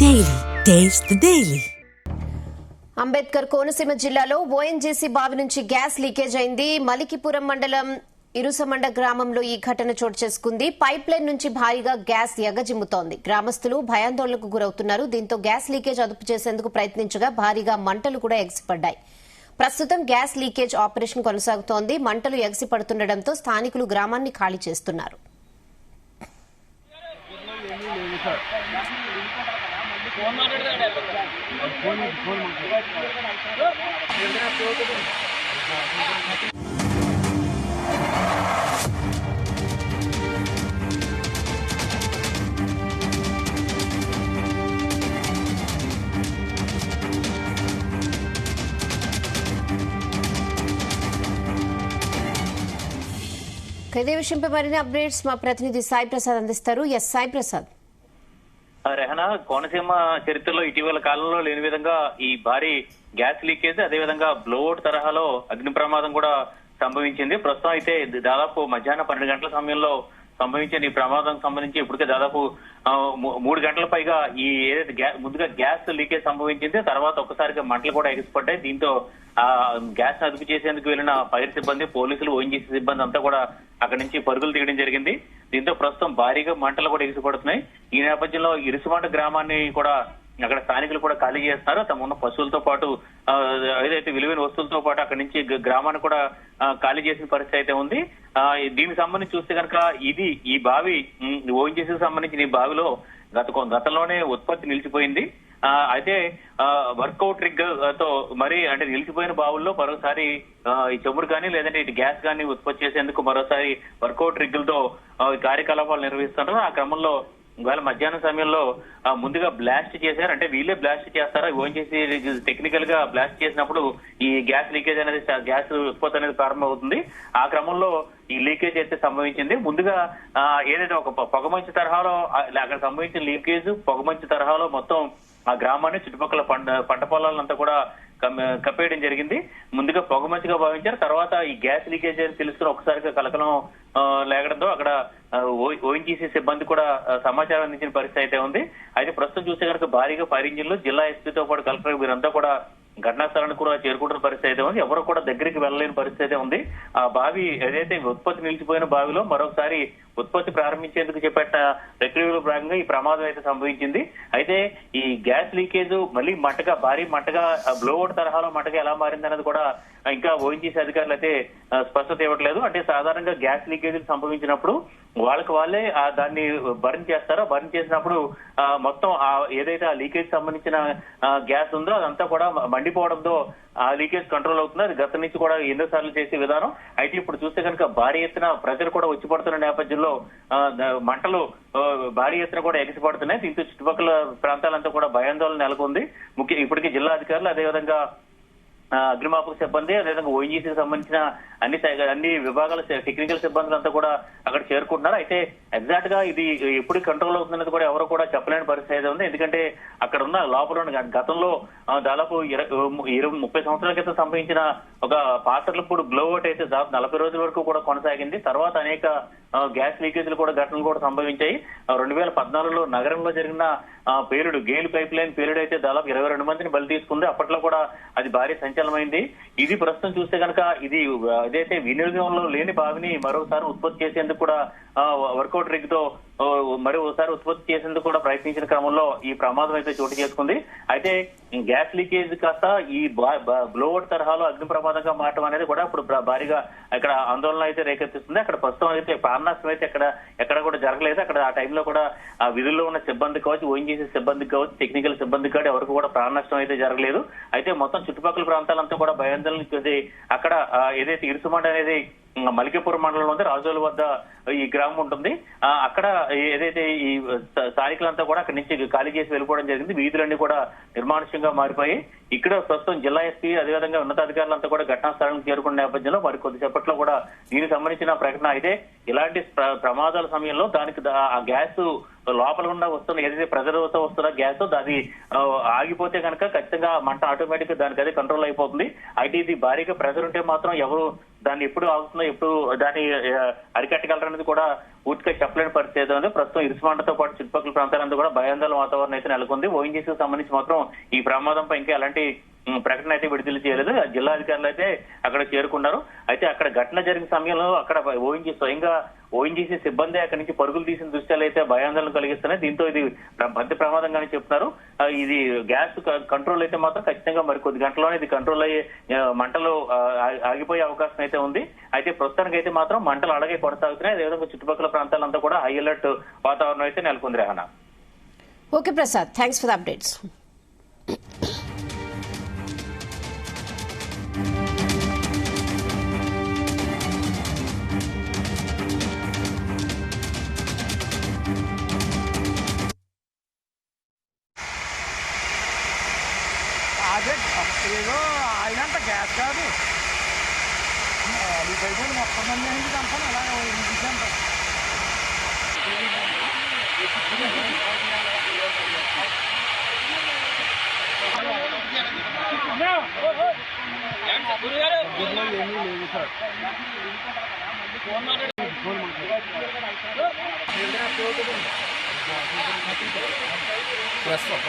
Daily. Taste the Daily. Ambedkar Konaseema జిల్లాలో ONGC బావి నుంచి గ్యాస్ లీకేజ్ అయింది. మలికిపురం మండలం ఇరుసమండ గ్రామంలో ఈ ఘటన చోటు చేసుకుంది. పైప్ లైన్ నుంచి భారీగా గ్యాస్ ఎగజిమ్ముతోంది. గ్రామస్తులు భయాందోళనకు గురవుతున్నారు. దీంతో గ్యాస్ లీకేజ్ అదుపు చేసేందుకు ప్రయత్నించగా భారీగా మంటలు కూడా ఎగసిపడ్డాయి. ప్రస్తుతం గ్యాస్ లీకేజ్ ఆపరేషన్ కొనసాగుతోంది. మంటలు ఎగసిపడుతుండటంతో స్థానికులు గ్రామాన్ని ఖాళీ చేస్తున్నారు. ఇదే విషయంపై మరిన్ని అప్డేట్స్ మా ప్రతినిధి సాయి ప్రసాద్ అందిస్తారు. ఎస్ సాయి ప్రసాద్. రెహనా, కోనసీమ చరిత్రలో ఇటీవల కాలంలో లేని విధంగా ఈ భారీ గ్యాస్ లీకేజ్, అదేవిధంగా బ్లోఅవుట్ తరహాలో అగ్ని ప్రమాదం కూడా సంభవించింది. ప్రస్తుతం అయితే దాదాపు మధ్యాహ్నం 12 గంటల సమయంలో సంభవించిన ఈ ప్రమాదం సంబంధించి ఇప్పటికే దాదాపు 3 గంటల పైగా ఈ ఏదైతే ముందుగా గ్యాస్ లీకేజ్ సంభవించింది, తర్వాత ఒక్కసారిగా మంటలు కూడా ఎగిసిపడ్డాయి. దీంతో ఆ గ్యాస్ అదుపు చేసేందుకు వెళ్లిన ఫైర్ సిబ్బంది, పోలీసులు, ఓఎన్జీసీ సిబ్బంది అంతా కూడా అక్కడి నుంచి పరుగులు తీయడం జరిగింది. దీంతో ప్రస్తుతం భారీగా మంటలు కూడా ఎగిసిపడుతున్నాయి. ఈ నేపథ్యంలో ఇరుసుమండ గ్రామాన్ని కూడా అక్కడ స్థానికులు కూడా ఖాళీ చేస్తున్నారు. తమ ఉన్న పశువులతో పాటు ఏదైతే విలువైన వస్తువులతో పాటు అక్కడి నుంచి గ్రామాన్ని కూడా ఖాళీ చేసిన పరిస్థితి అయితే ఉంది. దీనికి సంబంధించి చూస్తే కనుక ఈ బావి ఓఎన్జీసీకి సంబంధించిన ఈ బావిలో గతంలోనే ఉత్పత్తి నిలిచిపోయింది. అయితే వర్కౌట్ రిగ్ తో మరి అంటే నిలిచిపోయిన బావుల్లో మరోసారి ఈ చమురు కానీ లేదంటే ఇటు గ్యాస్ కానీ ఉత్పత్తి చేసేందుకు మరోసారి వర్కౌట్ రిగ్లతో కార్యకలాపాలు నిర్వహిస్తున్నారు. ఆ క్రమంలో ఇవాళ మధ్యాహ్నం సమయంలో ముందుగా బ్లాస్ట్ చేశారు. అంటే వీళ్ళే బ్లాస్ట్ చేస్తారా, ఓఎన్జీసీ టెక్నికల్ గా బ్లాస్ట్ చేసినప్పుడు ఈ గ్యాస్ లీకేజ్ అనేది, గ్యాస్ ఉత్పత్తి అనేది ప్రారంభమవుతుంది. ఆ క్రమంలో ఈ లీకేజ్ అయితే సంభవించింది. ముందుగా ఏదైతే ఒక పొగమంచు తరహాలో అక్కడ సంభవించిన లీకేజ్ పొగమంచు తరహాలో మొత్తం ఆ గ్రామాన్ని, చుట్టుపక్కల పంట పొలాలంతా కూడా కప్పేయడం జరిగింది. ముందుగా పొగమంచుగా భావించారు. తర్వాత ఈ గ్యాస్ లీకేజ్ అని తెలుసుకుని ఒకసారిగా కలకలం లేగడంతో అక్కడ ఓఎన్జీసీ సిబ్బంది కూడా సమాచారం అందించిన పరిస్థితి అయితే ఉంది. అయితే ప్రస్తుతం చూస్తే కనుక భారీగా ఫైర్ ఇంజిన్లు, జిల్లా ఎస్పీతో పాటు కలెక్టర్ వీరంతా కూడా ఘటనా స్థలానికి కూడా చేరుకుంటున్న పరిస్థితి అయితే ఉంది. ఎవరు కూడా దగ్గరికి వెళ్ళలేని పరిస్థితి అయితే ఉంది. ఆ బావి ఏదైతే ఉత్పత్తి నిలిచిపోయిన బావిలో మరొకసారి ఉత్పత్తి ప్రారంభించేందుకు చేపట్టిన ప్రక్రియలో భాగంగా ఈ ప్రమాదం అయితే సంభవించింది. అయితే ఈ గ్యాస్ లీకేజ్ మళ్ళీ భారీ మంటగా బ్లోఅవుట్ తరహాలో మంటగా ఎలా మారిందన్నది కూడా ఇంకా ఓఎన్జీసీ అధికారులు అయితే స్పష్టత ఇవ్వట్లేదు. అంటే సాధారణంగా గ్యాస్ లీకేజ్ సంభవించినప్పుడు వాళ్ళే దాన్ని బర్న్ చేస్తారో, బర్న్ చేసినప్పుడు మొత్తం ఏదైతే ఆ లీకేజ్ సంబంధించిన గ్యాస్ ఉందో అదంతా కూడా మండిపోవడంతో ఆ లీకేజ్ కంట్రోల్ అవుతుంది. అది గత నుంచి కూడా ఎన్నో సార్లు చేసే విధానం. అయితే ఇప్పుడు చూస్తే కనుక భారీ ఎత్తున ప్రజలు కూడా వచ్చి పడుతున్న నేపథ్యంలో మంటలు భారీ ఎత్తున కూడా ఎగిసిపడుతున్నాయి. దీంతో చుట్టుపక్కల ప్రాంతాలంతా కూడా భయాందోళన నెలకొంది. ఇప్పటికీ జిల్లా అధికారులు, అదేవిధంగా అగ్నిమాపక సిబ్బంది, అదేవిధంగా ఓఎన్జీసీకి సంబంధించిన అన్ని విభాగాల టెక్నికల్ సిబ్బందులు అంతా కూడా అక్కడ చేరుకుంటున్నారు. అయితే ఎగ్జాక్ట్ గా ఇది ఎప్పుడు కంట్రోల్ అవుతుందనేది కూడా ఎవరు కూడా చెప్పలేని పరిస్థితి అయితే ఉంది. ఎందుకంటే అక్కడ ఉన్న లోపల గతంలో దాదాపు 20-30 సంవత్సరాల క్రితం సంభవించిన ఒక పాత్రలప్పుడు బ్లోఅవుట్ అయితే దాదాపు 40 రోజుల వరకు కూడా కొనసాగింది. తర్వాత అనేక గ్యాస్ లీకేజీలు కూడా ఘటనలు కూడా సంభవించాయి. 2014లో నగరంలో జరిగిన పేలుడు, గేల్ పైప్ లైన్ పేలుడు అయితే దాదాపు 22 మందిని బలి తీసుకుంది. అప్పట్లో కూడా అది భారీ సంచలనమైంది. ఇది ప్రస్తుతం చూస్తే కనుక ఇది ఏదైతే వినియోగంలో లేని బావిని మరోసారి ఉత్పత్తి చేసేందుకు కూడా వర్కౌట్ రిగ్ తో మరి ఒకసారి ఉత్పత్తి చేసేందుకు కూడా ప్రయత్నించిన క్రమంలో ఈ ప్రమాదం అయితే చోటు చేసుకుంది. అయితే గ్యాస్ లీకేజ్ కాస్త ఈ బ్లోఅవుట్ తరహాలో అగ్ని ప్రమాదంగా మారడం అనేది కూడా ఇప్పుడు భారీగా ఇక్కడ ఆందోళన అయితే రేకెత్తిస్తుంది. అక్కడ ప్రస్తుతం అయితే ప్రాణనష్టం అయితే ఎక్కడ కూడా జరగలేదు. అక్కడ ఆ టైంలో కూడా ఆ విధుల్లో ఉన్న సిబ్బంది కావచ్చు, ఓఎన్జీసీ సిబ్బంది కావచ్చు, టెక్నికల్ సిబ్బంది కావచ్చు, ఎవరికి కూడా ప్రాణనష్టం అయితే జరగలేదు. అయితే మొత్తం చుట్టుపక్కల ప్రాంతాలంతా కూడా భయాందోళన. అక్కడ ఏదైతే ఇరుసుమండ అనేది మలికిపురం మండలంలో ఉంది, రాజోల వద్ద ఈ గ్రామం ఉంటుంది. అక్కడ ఏదైతే ఈ స్థానికులంతా కూడా అక్కడి నుంచి ఖాళీ చేసి వెళ్ళిపోవడం జరిగింది. వీధులన్నీ కూడా నిర్మానుష్యంగా మారిపోయి ఇక్కడ ప్రస్తుతం జిల్లా ఎస్పీ, అదేవిధంగా ఉన్నతాధికారులంతా కూడా ఘటనా స్థలానికి చేరుకున్న నేపథ్యంలో మరి కొద్దిసేపట్లో కూడా దీనికి సంబంధించిన ప్రకటన. అయితే ఇలాంటి ప్రమాదాల సమయంలో దానికి ఆ గ్యాస్ లోపల ఉన్న వస్తున్న ఏదైతే ప్రెజర్తో వస్తున్న గ్యాస్ అది ఆగిపోతే కనుక ఖచ్చితంగా మంట ఆటోమేటిక్ గా దానికి అదే కంట్రోల్ అయిపోతుంది. అయితే ఇది భారీగా ప్రెజర్ ఉంటే మాత్రం ఎవరు దాన్ని ఎప్పుడు ఆగుతుందో, ఎప్పుడు దాన్ని అరికట్టగలరనేది కూడా పూర్తిగా చెప్పలేని పరిస్థితి ఉంది. ప్రస్తుతం ఇరుసుమంటతో పాటు చుట్టుపక్కల ప్రాంతాలంతా కూడా భయాందోళన వాతావరణం అయితే నెలకొంది. ఓఎన్జీసీకి సంబంధించి మాత్రం ఈ ప్రమాదంపై ఇంకా ఎలాంటి ప్రకటన అయితే విడుదల చేయలేదు. జిల్లా అధికారులు అయితే అక్కడ చేరుకున్నారు. అయితే అక్కడ ఘటన జరిగిన సమయంలో అక్కడ స్వయంగా ఓఎన్జీసీ సిబ్బంది అక్కడి నుంచి పరుగులు తీసిన దృశ్యాలు అయితే భయాందోళన కలిగిస్తున్నాయి. దీంతో ఇది మధ్య ప్రమాదంగానే చెప్తున్నారు. ఇది గ్యాస్ కంట్రోల్ అయితే మాత్రం ఖచ్చితంగా మరికొద్ది గంటల్లోనే ఇది కంట్రోల్ అయ్యే మంటలు ఆగిపోయే అవకాశం అయితే ఉంది. అయితే ప్రస్తుతానికి అయితే మాత్రం మంటలు అలాగే కొనసాగుతున్నాయి. అదేవిధంగా చుట్టుపక్కల ప్రాంతాలంతా కూడా హై అలర్ట్ వాతావరణం అయితే నెలకొంది. Rehana. Okay Prasad, thanks for the updates. అదే ఏదో ఆయనంత గ్యాస్ కాదు మొత్తం మంది అయింది కంపని అలాగే ఏమీ లేదు సార్. ప్రస్తుతం